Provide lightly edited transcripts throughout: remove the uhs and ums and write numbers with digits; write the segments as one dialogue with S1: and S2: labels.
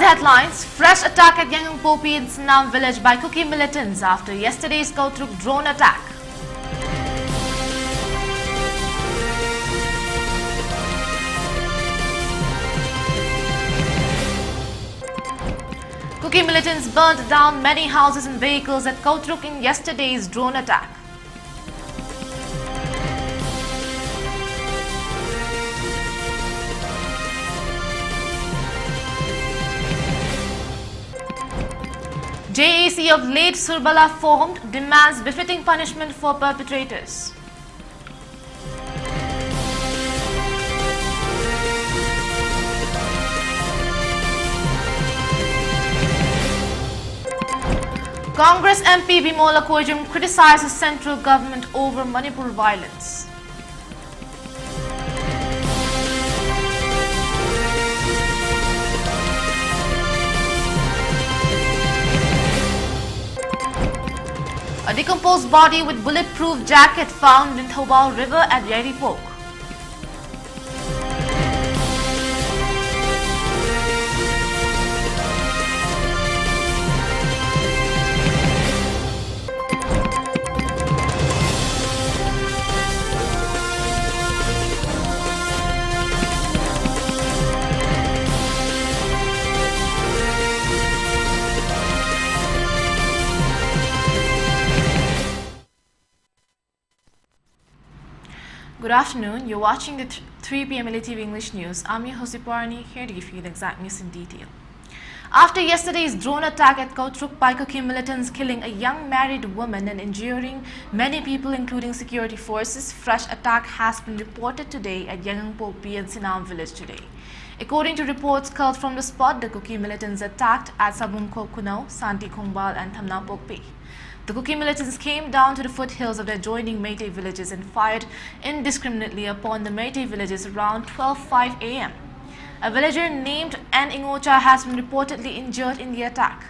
S1: headlines, fresh attack at Yangangpopi in Sinam village by Kuki militants after yesterday's Kautruk drone attack. Kuki militants burnt down many houses and vehicles at Kautruk in yesterday's drone attack. JAC of late Surbala formed demands befitting punishment for perpetrators. Congress MP Bimola Kojum criticizes central government over Manipur violence. A decomposed body with bulletproof jacket found in Thobal River at Yaripok. Good afternoon, you're watching the 3 p.m. ELITETV English News. I'm your host Dipwarani, here to give you the exact news in detail. After yesterday's drone attack at Kautruk by Kuki militants killing a young married woman and injuring many people including security forces, fresh attack has been reported today at Yangangpopi and Sinam village today. According to reports culled from the spot, the Kuki militants attacked at Sabunko Kunau, Santi Khongbal and Thamnapokpi. The Kuki militants came down to the foothills of the adjoining Meitei villages and fired indiscriminately upon the Meitei villages around 12:05 a.m. A villager named N. Ingocha has been reportedly injured in the attack.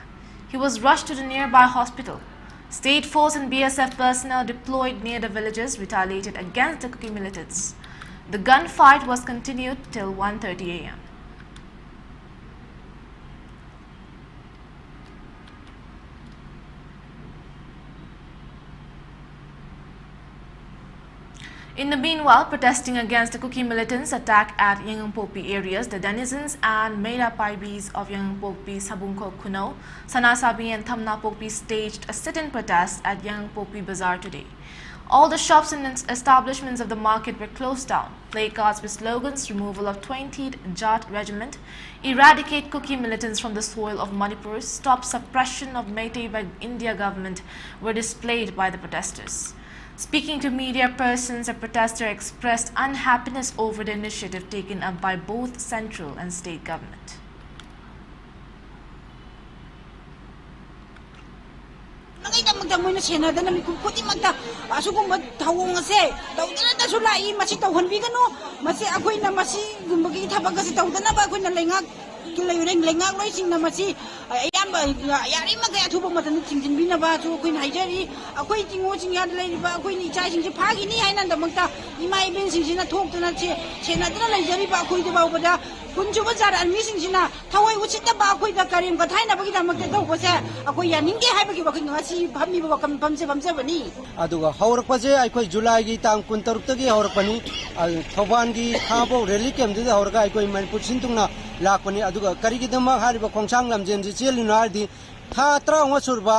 S1: He was rushed to the nearby hospital. State Force and BSF personnel deployed near the villages retaliated against the Kuki militants. The gunfight was continued till 1:30 a.m. In the meanwhile, protesting against the Kuki militants' attack at Yangangpopi areas, the denizens and Meira Paibis of Yangangpopi, Sabunko Kunau, Sanasabi and Thamnapokpi staged a sit-in protest at Yangangpopi Bazaar today. All the shops and establishments of the market were closed down. Placards with slogans, removal of 20th Jat Regiment, eradicate Kuki militants from the soil of Manipur, stop suppression of Meitei by India government were displayed by the protesters. Speaking to media persons, a protester expressed unhappiness over the initiative taken up by both central and state government.
S2: aduga haurakpaje aikoi July gi tang 16 gi haurakpani thoban gi khabo rally camp du hauraka aikoi Manipur sintungna lakpani aduga karigidama hariba khongsang lamjen ji chelina ardi tha traunga surba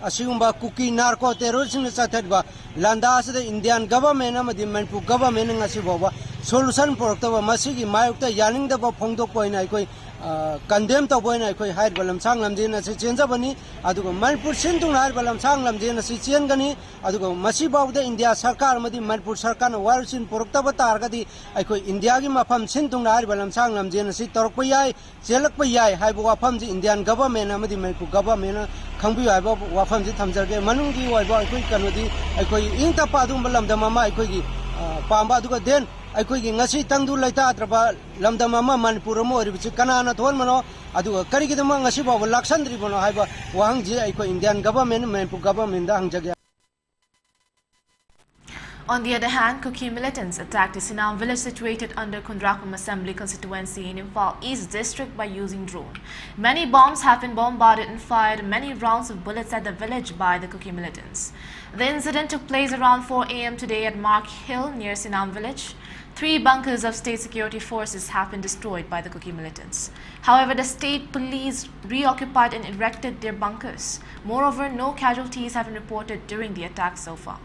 S2: asingba Kuki narco terrorism satadba landa asde Indian government amadi Manipur government ngasi boba solution portaba masigi mayukta yaning da ba phongdok poina aikoi condemn to boy na koi hair balam sang lam jena se chenja bani adugo Manipur sintung hair balam sang lam jena se chen gani adugo masi bawda India sarkar madi Manipur sarkar na warsin porokta batar gadi ai koi India gi mafam sintung hair balam sang lam jena se torok payai chelak payai hai bo wafam ji Indian government amadi Manipur government khangbi hai bo wafam ji thamjar ge manung gi wai bo ai koi kanodi ai koi ingta padum balam da mama ai koi gi pamba adugo den aikoi gi ngasi tangdu laita atraba lamdam ama Manipur mo ribichi kanana thon mano aduga karigidama ngasi ba laksandri bono haiba wahang ji aikoi Indian government Manipur government da hangjagya.
S1: On the other hand, Kuki militants attacked a Sinam village situated under Kundrakum Assembly constituency in Imphal East District by using drone. Many bombs have been bombarded and fired many rounds of bullets at the village by the Kuki militants. The incident took place around 4 a.m. today at Mark Hill near Sinam village. 3 bunkers of state security forces have been destroyed by the Kuki militants. However, the state police reoccupied and erected their bunkers. Moreover, no casualties have been reported during the attack so far.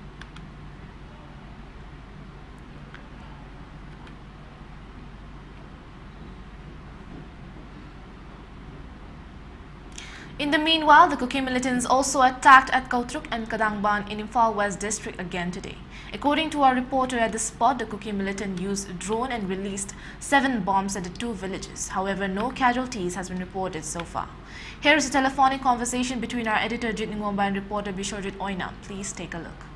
S1: In the meanwhile, the Kuki militants also attacked at Kautruk and Kadangban in Imphal West District again today. According to our reporter at the spot, the Kuki militant used a drone and released 7 bombs at the 2 villages. However, no casualties has been reported so far. Here is a telephonic conversation between our editor Jit Ngomba and reporter Bishorjit Oina. Please take a look.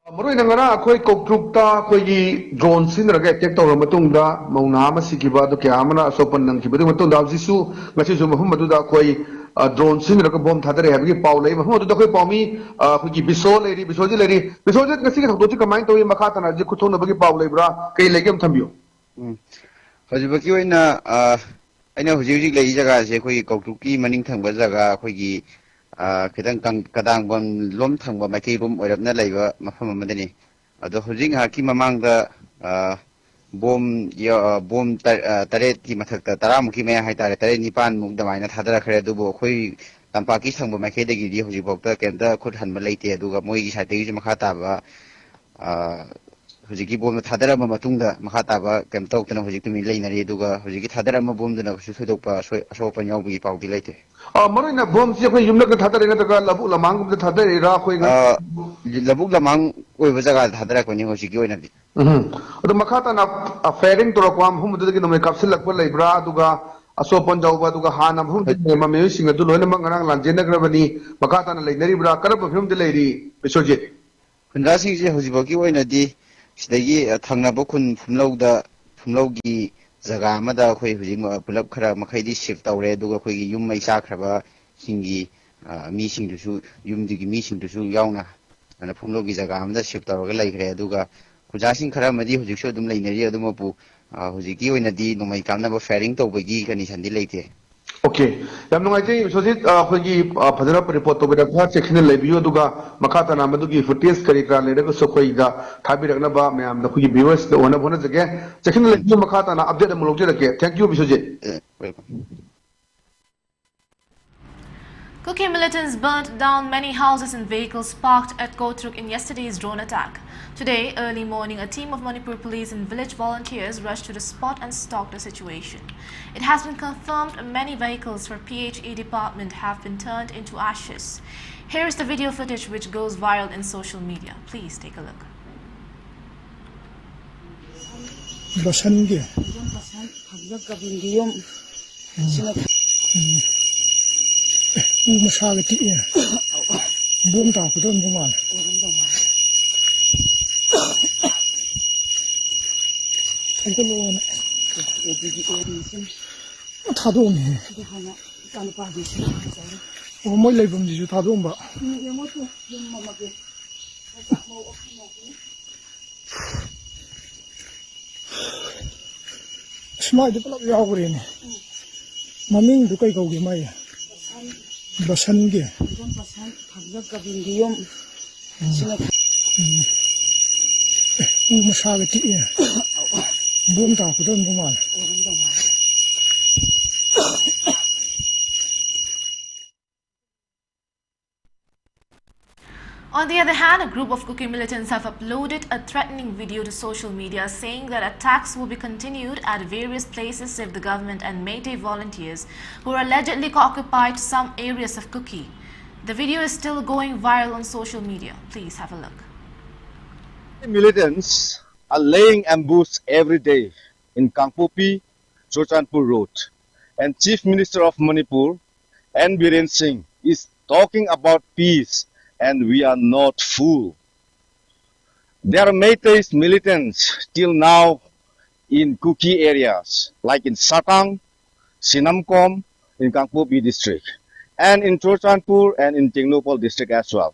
S3: Marui nangana akoi koktrukta akoi drone sinraga attack tawra matungda mauna ama sikiba do kya amana sopan nang kiba matungda jisu ngasi su mahum maduda akoi drone sinraga bomb thadare habgi paw lei mahum maduda akoi pawmi akoi bisol leri bisoji leri bisoji ngasi ka thodi kamai tawi makha tana ji kuthona bagi paw leibra kai legem thambio
S4: hojibaki oina aina hoji lei jaga se akoi koktrukki maning thangba jaga akoi gi kitang kadang bom lom thangba maiki room oirapna laiba mafam amadani ado hojing haki mamangda bom bom taret ki mathakta taramuki me haitare tare nipan muk damaina thadara khare dubo khoi tampaki thangba maiki dagi di hoji bokta kenta khut hanba leite aduga moi gi sate gi makha taba hojiki bom thadara ma matungda makha taba kenta oktana hojik tumi leinari aduga hojiki thadara ma bom dana su sodokpa asopa nyawbi pawdi leite
S3: Marui na bomb si akoi yumna ka thadare na daga labu lamang ka thadare ra akoi
S4: labu lamang oi bajaga thadara ko ni hojiki oina di
S3: ado makha ta na fairing to rakwam hum du gi no me kapsul lakpa leibra aduga asopon jawba aduga hana hum de ma me singa du loina mangarang lanjena grabani makha ta na leinari bra karab film de leiri bisoje
S4: khundra sing je hojibaki oina di sidagi thangnaba khun phumlaugi jaga amada khoi hujing pulap khara makhaidi shift tawre duga khoi gi yum mai chakraba singi mi singdusu yumdigi mi singdusu yauna ana phumlogi jaga amada shift tawra laikre duga khujasing khara madi hujikso dum leinari adumapu hujiki oina di nomai kamnaba fairing tawbagi condition di leite
S3: Okay, yam nungai te sosit khoi phajana report to beda kha section lebiyo duga makata na madugi footage kari kra le ko sokoi da thabi rakna ba mayam da khoi viewers da ona bona jage section lebiyo makata na update amulok je rake thank you bisojit
S4: welcome
S1: Kuki militants burnt down many houses and vehicles parked at Kautruk in yesterday's drone attack. Today, early morning, a team of Manipur police and village volunteers rushed to the spot and stalked the situation. It has been confirmed many vehicles for PHE department have been turned into ashes. Here is the video footage which goes viral in social media. Please take a look.
S5: Smart di pala yaw rin. Maming du kay kaugi may. Basan ge.
S6: Basan thagja kabindiyom. Sina
S5: Masaga ti ya. Bum ta ko don bumal.
S1: On the other hand, a group of Kuki militants have uploaded a threatening video to social media saying that attacks will be continued at various places if the government and Meitei volunteers who allegedly occupied some areas of Kuki. The video is still going viral on social media. Please have a look.
S7: Militants are laying ambush every day in Kangpopi, Churchandpur Road. And Chief Minister of Manipur, N. Biren Singh, is talking about peace, and we are not fooled. There are Meiteis militants till now in Kuki areas, like in Satang, Sinamkom, in Kangpopi district, and in Churchandpur and in Tengnopal district as well.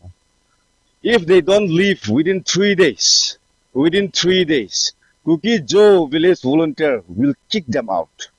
S7: If they don't leave within 3 days, Kuki Joe village volunteer will kick them out.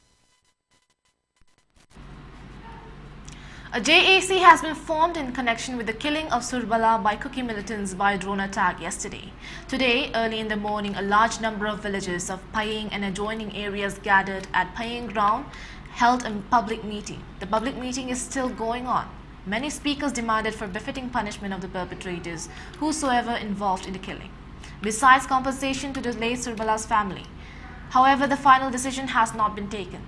S1: A JAC has been formed in connection with the killing of Surbala by Kuki militants by drone attack yesterday. Today, early in the morning, a large number of villagers of Paying and adjoining areas gathered at Paying ground held a public meeting. The public meeting is still going on. Many speakers demanded for befitting punishment of the perpetrators, whosoever involved in the killing, besides compensation to the late Surbala's family. However, the final decision has not been taken.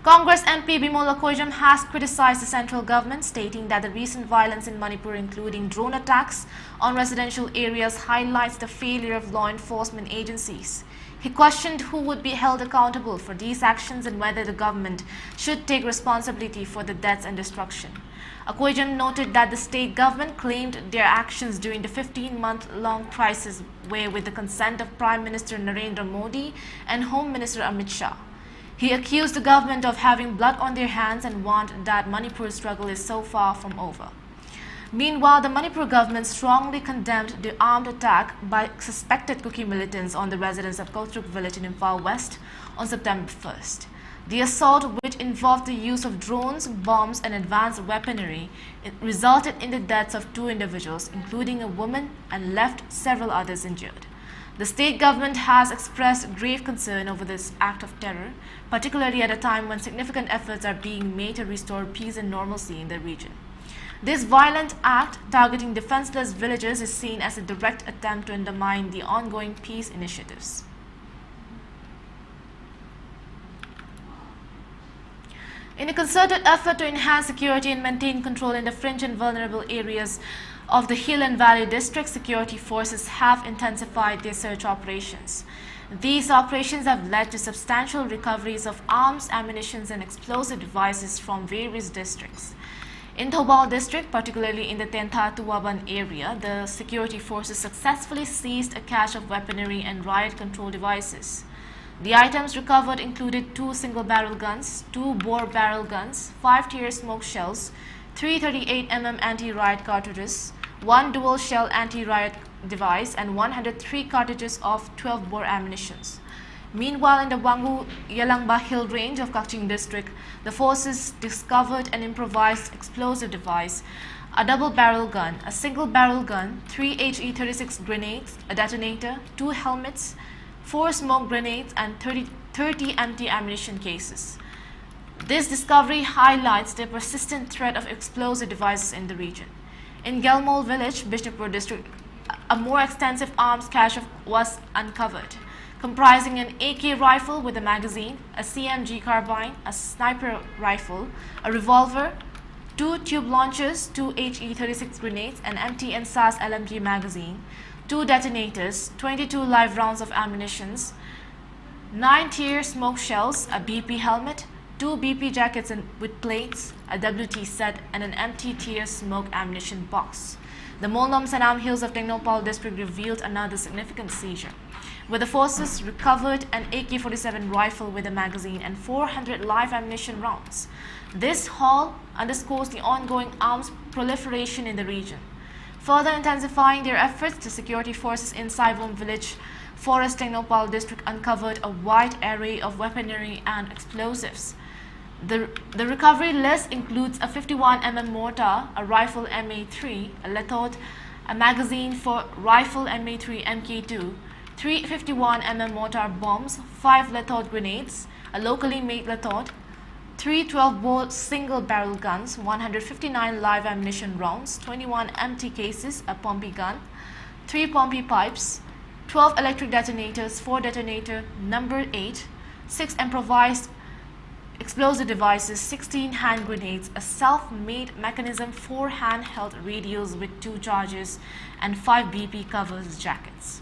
S1: Congress MP Bimola Koijam has criticized the central government, stating that the recent violence in Manipur, including drone attacks on residential areas, highlights the failure of law enforcement agencies. He questioned who would be held accountable for these actions and whether the government should take responsibility for the deaths and destruction. Koijam noted that the state government claimed their actions during the 15-month-long crisis were with the consent of Prime Minister Narendra Modi and Home Minister Amit Shah. He accused the government of having blood on their hands and warned that Manipur's struggle is so far from over. Meanwhile, the Manipur government strongly condemned the armed attack by suspected Kuki militants on the residents of Kotruk village in Imphal West on September 1st. The assault, which involved the use of drones, bombs and advanced weaponry, resulted in the deaths of 2 individuals, including a woman, and left several others injured. The state government has expressed grave concern over this act of terror, particularly at a time when significant efforts are being made to restore peace and normalcy in the region. This violent act targeting defenseless villagers is seen as a direct attempt to undermine the ongoing peace initiatives. In a concerted effort to enhance security and maintain control in the fringe and vulnerable areas of the Hill and Valley District, security forces have intensified their search operations. These operations have led to substantial recoveries of arms, ammunition and explosive devices from various districts. In Thobal district, particularly in the Tentha Tuaban area, the security forces successfully seized a cache of weaponry and riot control devices. The items recovered included 2 single-barrel guns, 2 bore-barrel guns, 5 tear smoke shells, 3 38mm anti-riot cartridges, 1 dual-shell anti-riot device, and 103 cartridges of 12-bore ammunitions. Meanwhile, in the Wangu Yalangba Hill range of Kaching district, the forces discovered an improvised explosive device, a double-barrel gun, a single-barrel gun, 3 HE-36 grenades, a detonator, 2 helmets, 4 smoke grenades, and 30 empty ammunition cases. This discovery highlights the persistent threat of explosive devices in the region. In Gelmol village, Bishnupur district, a more extensive arms cache was uncovered, comprising an AK rifle with a magazine, a CMG carbine, a sniper rifle, a revolver, 2 tube launchers, 2 HE-36 grenades, an empty NSAS LMG magazine, 2 detonators, 22 live rounds of ammunition, 9 tear smoke shells, a BP helmet, 2 BP jackets with plates, a WT set, and an empty tear smoke ammunition box. The Molnom Sanam Hills of Tengnopal district revealed another significant seizure, where the forces recovered an AK-47 rifle with a magazine and 400 live ammunition rounds. This haul underscores the ongoing arms proliferation in the region. Further intensifying their efforts, the security forces in Saivom village, Forest Tengnopal district uncovered a wide array of weaponry and explosives. The recovery list includes a 51mm mortar, a rifle MA3, a lethod, a magazine for rifle MA3 MK2, 3 51mm mortar bombs, 5 lethod grenades, a locally made lethod, 3 12-bore single-barrel guns, 159 live ammunition rounds, 21 empty cases, a pompey gun, 3 pompey pipes, 12 electric detonators, 4 detonator number 8, 6 improvised explosive devices, 16 hand grenades, a self-made mechanism, 4 handheld radios with 2 chargers, and 5 BP covers jackets.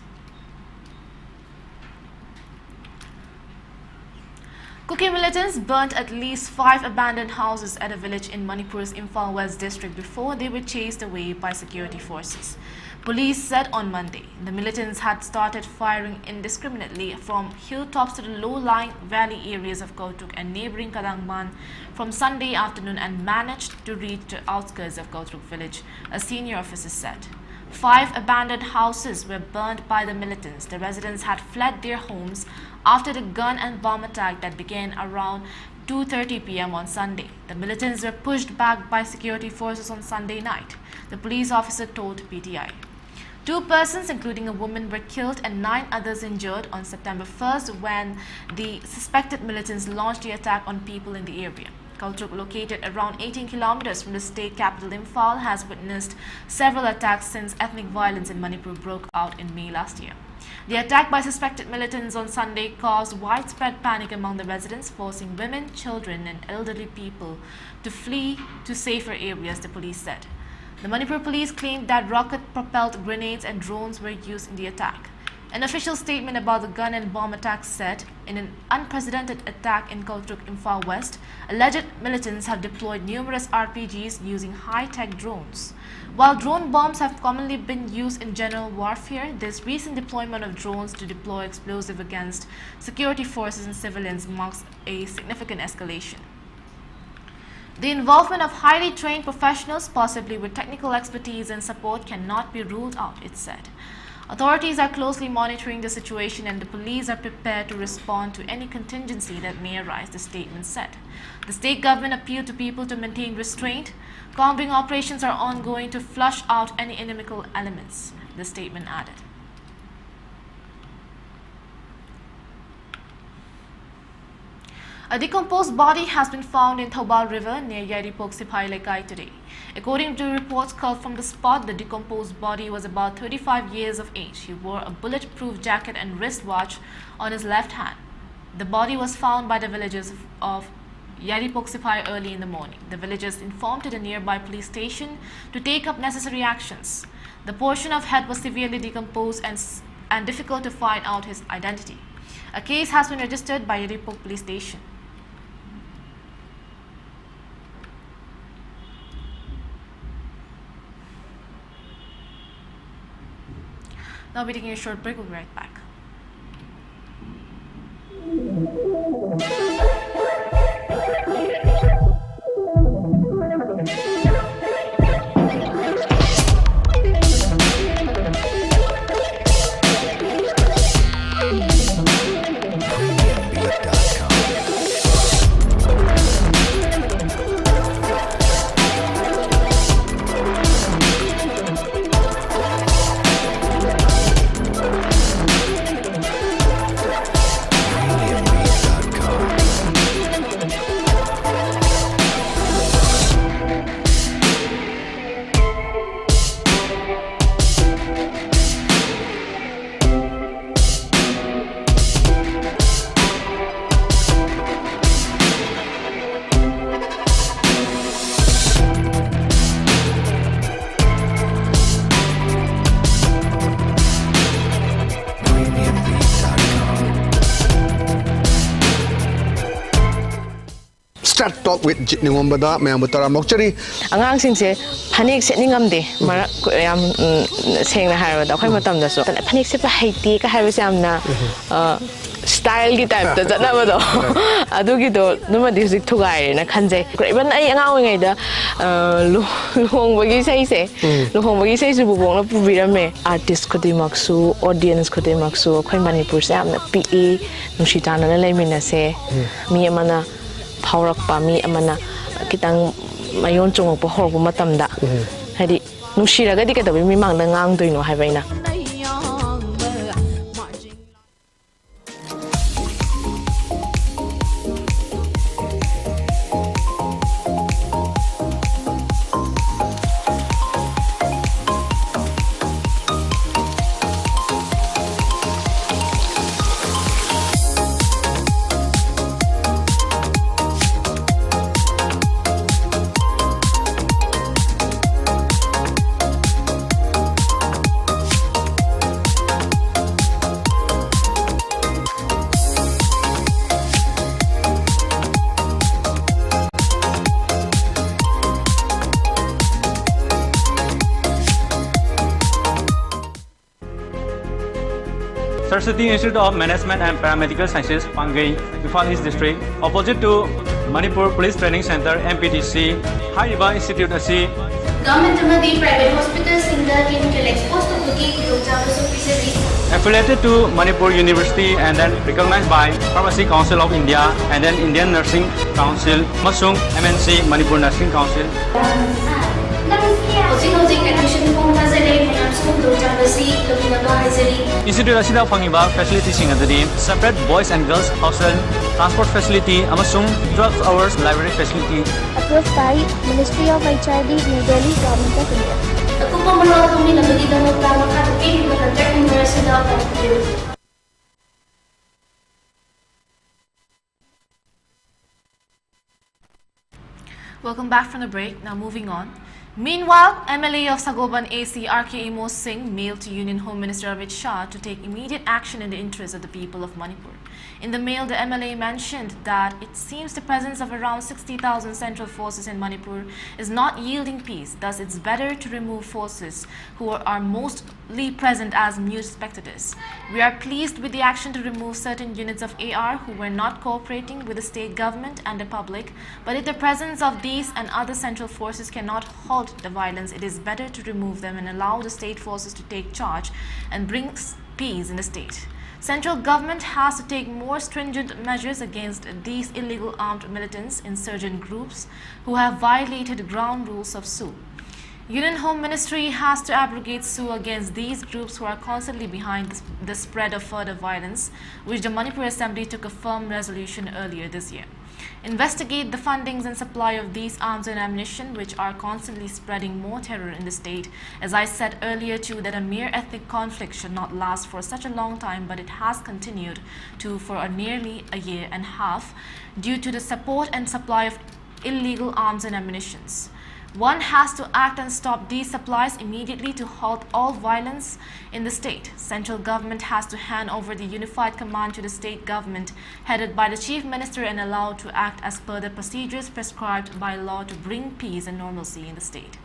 S1: Kuki militants burnt at least 5 abandoned houses at a village in Manipur's Imphal West district before they were chased away by security forces. Police said on Monday the militants had started firing indiscriminately from hilltops to the low-lying valley areas of Kautuk and neighboring Kadangban from Sunday afternoon and managed to reach the outskirts of Kautuk village, a senior officer said. 5 abandoned houses were burned by the militants. The residents had fled their homes after the gun and bomb attack that began around 2:30 p.m. on Sunday. The militants were pushed back by security forces on Sunday night, the police officer told PTI. 2 persons, including a woman, were killed and 9 others injured on September 1st when the suspected militants launched the attack on people in the area. Kautuk, located around 18 kilometers from the state capital Imphal, has witnessed several attacks since ethnic violence in Manipur broke out in May last year. The attack by suspected militants on Sunday caused widespread panic among the residents, forcing women, children, and elderly people to flee to safer areas, the police said. The Manipur police claimed that rocket-propelled grenades and drones were used in the attack. An official statement about the gun and bomb attacks said, in an unprecedented attack in Kautuk, Imphal West, alleged militants have deployed numerous RPGs using high-tech drones. While drone bombs have commonly been used in general warfare, this recent deployment of drones to deploy explosive against security forces and civilians marks a significant escalation. The involvement of highly trained professionals, possibly with technical expertise and support, cannot be ruled out, it said. Authorities are closely monitoring the situation and the police are prepared to respond to any contingency that may arise, the statement said. The state government appealed to people to maintain restraint. Combing operations are ongoing to flush out any inimical elements, the statement added. A decomposed body has been found in Thobal River near Yaripok Sipai Lekai today. According to reports called from the spot, the decomposed body was about 35 years of age. He wore a bulletproof jacket and wristwatch on his left hand. The body was found by the villagers of Yaripok Sipai early in the morning. The villagers informed to the nearby police station to take up necessary actions. The portion of head was severely decomposed and difficult to find out his identity. A case has been registered by Yaripok police station. Now we're taking a short break. We'll be right back.
S3: Start talk with Ningombada, Mamutara Mokchari.
S8: Angang singse panik setningamde mara yam sengna harada khoi matam da so panik se pa haiti ka harse amna style gi type da jana ba do adu gi do numa district thugai na khanje even ai angang ngai da luhong bagi sai se luhong bagi sai su bubong na pubirame artist khodi maksu audience khodi maksu khoi Manipur se amna pe nushitana na leimina se mi amana Paurak Pami Amana Kitang Mayon Chong Pohor Matamda. Hadi Nushira Gadika, we mang the Ngang do no Havana.
S9: Saraswati Institute of Management and Paramedical Sciences, Pangai, Imphal East District, opposite to Manipur Police Training Center, MPTC, Hariba Institute AC.
S10: Government amadi private hospitals in the clinical exposed to cooking
S9: affiliated to Manipur University and then recognized by Pharmacy Council of India and then Indian Nursing Council, Masung MNC Manipur Nursing Council. Institute asida fangiba facilities ingadi separate boys and girls hostel, transport facility, amasung 12 hours library facility.
S10: Approved by Ministry of HRD, New Delhi, Government of India.
S1: Welcome back from the break. Now moving on. Meanwhile, MLA of Sagoban AC RK Imo Singh mailed to Union Home Minister Amit Shah to take immediate action in the interest of the people of Manipur. In the mail, the MLA mentioned that it seems the presence of around 60,000 central forces in Manipur is not yielding peace. Thus, it's better to remove forces who are mostly present as mute spectators. We are pleased with the action to remove certain units of AR who were not cooperating with the state government and the public. But if the presence of these and other central forces cannot halt the violence, it is better to remove them and allow the state forces to take charge and bring peace in the state. Central government has to take more stringent measures against these illegal armed militants, insurgent groups who have violated ground rules of SU. Union Home Ministry has to abrogate SU against these groups who are constantly behind the spread of further violence, which the Manipur Assembly took a firm resolution earlier this year. Investigate the fundings and supply of these arms and ammunition which are constantly spreading more terror in the state. As I said earlier too, that a mere ethnic conflict should not last for such a long time, but it has continued for nearly a year and a half due to the support and supply of illegal arms and ammunitions. One has to act and stop these supplies immediately to halt all violence in the state. Central government has to hand over the unified command to the state government headed by the chief minister and allowed to act as per the procedures prescribed by law to bring peace and normalcy in the state.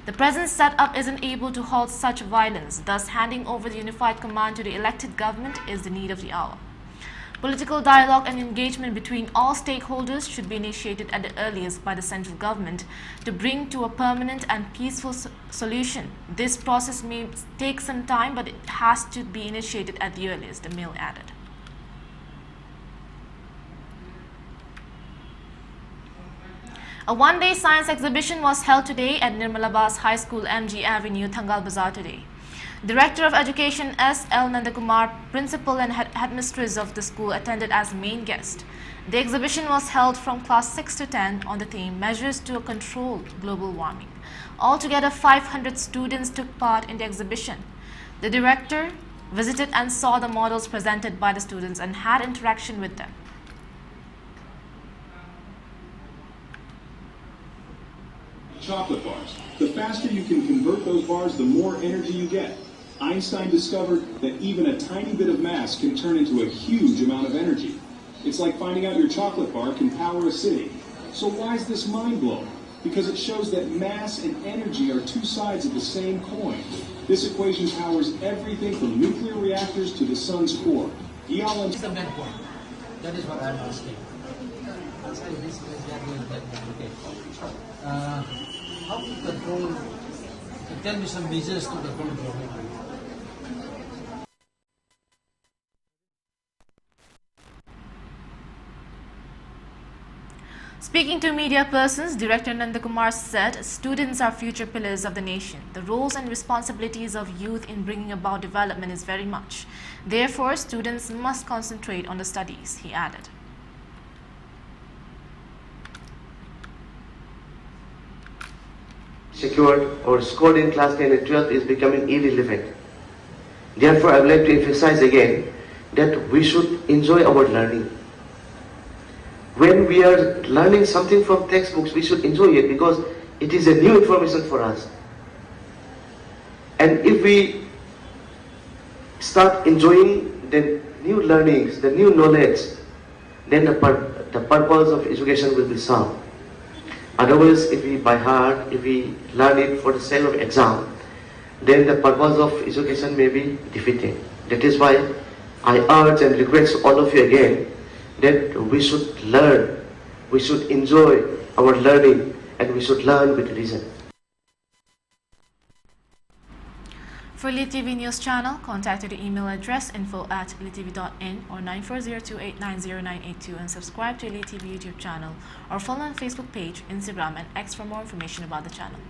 S1: The present setup isn't able to halt such violence, thus handing over the unified command to the elected government is the need of the hour. Political dialogue and engagement between all stakeholders should be initiated at the earliest by the central government to bring to a permanent and peaceful solution. This process may take some time, but it has to be initiated at the earliest, the mail added. A one-day science exhibition was held today at Nirmalabas High School, MG Avenue, Thangal Bazaar today. Director of Education S. L. Nandakumar, principal and headmistress of the school, attended as main guest. The exhibition was held from class 6 to 10 on the theme Measures to Control Global Warming. Altogether, 500 students took part in the exhibition. The director visited and saw the models presented by the students and had interaction with them.
S11: Chocolate bars. The faster you can convert those bars, the more energy you get. Einstein discovered that even a tiny bit of mass can turn into a huge amount of energy. It's like finding out your chocolate bar can power a city. So why is this mind-blowing? Because it shows that mass and energy are two sides of the same coin. This equation powers everything from nuclear reactors to the sun's core. That
S12: is what I'm asking. How to control, tell me some measures to control global warming.
S1: Speaking to media persons, Director Nandakumar said students are future pillars of the nation. The roles and responsibilities of youth in bringing about development is very much. Therefore, students must concentrate on the studies, he added.
S13: Secured or scored in class 10 and 12 is becoming irrelevant. Therefore, I would like to emphasize again that we should enjoy our learning. When we are learning something from textbooks, we should enjoy it because it is a new information for us. And if we start enjoying the new learnings, the new knowledge, then the purpose of education will be served. Otherwise, if we by heart, if we learn it for the sake of exam, then the purpose of education may be defeated. That is why I urge and request all of you again that we should learn, we should enjoy our learning, and we should learn with reason.
S1: For ELITETV News Channel, contact the email address info@elitetv.in or 9402890982 and subscribe to ELITETV YouTube channel or follow on Facebook page, Instagram and X for more information about the channel.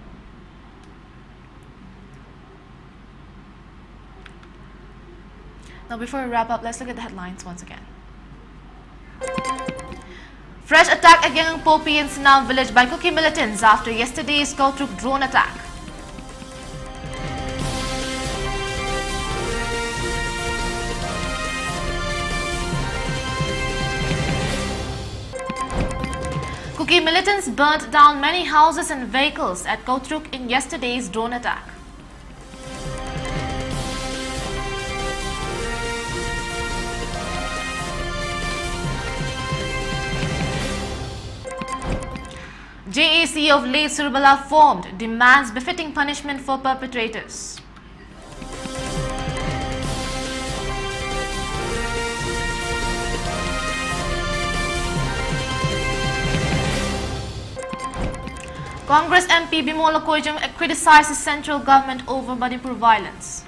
S1: Now before we wrap up, let's look at the headlines once again. Fresh attack again in Popi and Sinam village by Kuki militants after yesterday's Kautruk drone attack. Kuki militants burnt down many houses and vehicles at Kautruk in yesterday's drone attack. JAC of late Surbala formed, demands befitting punishment for perpetrators. Congress MP Bimola Koijung criticizes central government over Manipur violence.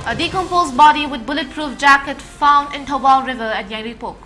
S1: A decomposed body with bulletproof jacket found in Thawal River at Yaripok.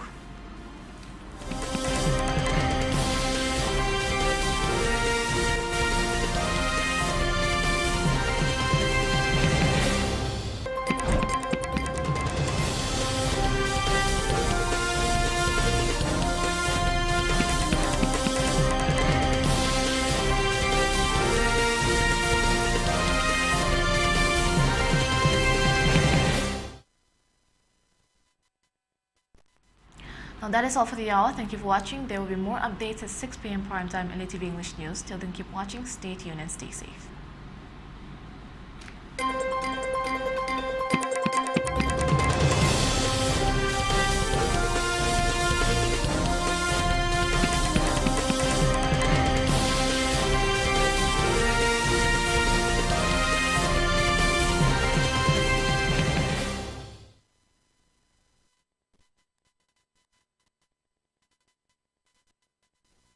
S1: Now that is all for the hour. Thank you for watching. There will be more updates at 6 p.m. primetime ELITETV English News. Till then, keep watching, stay tuned and stay safe.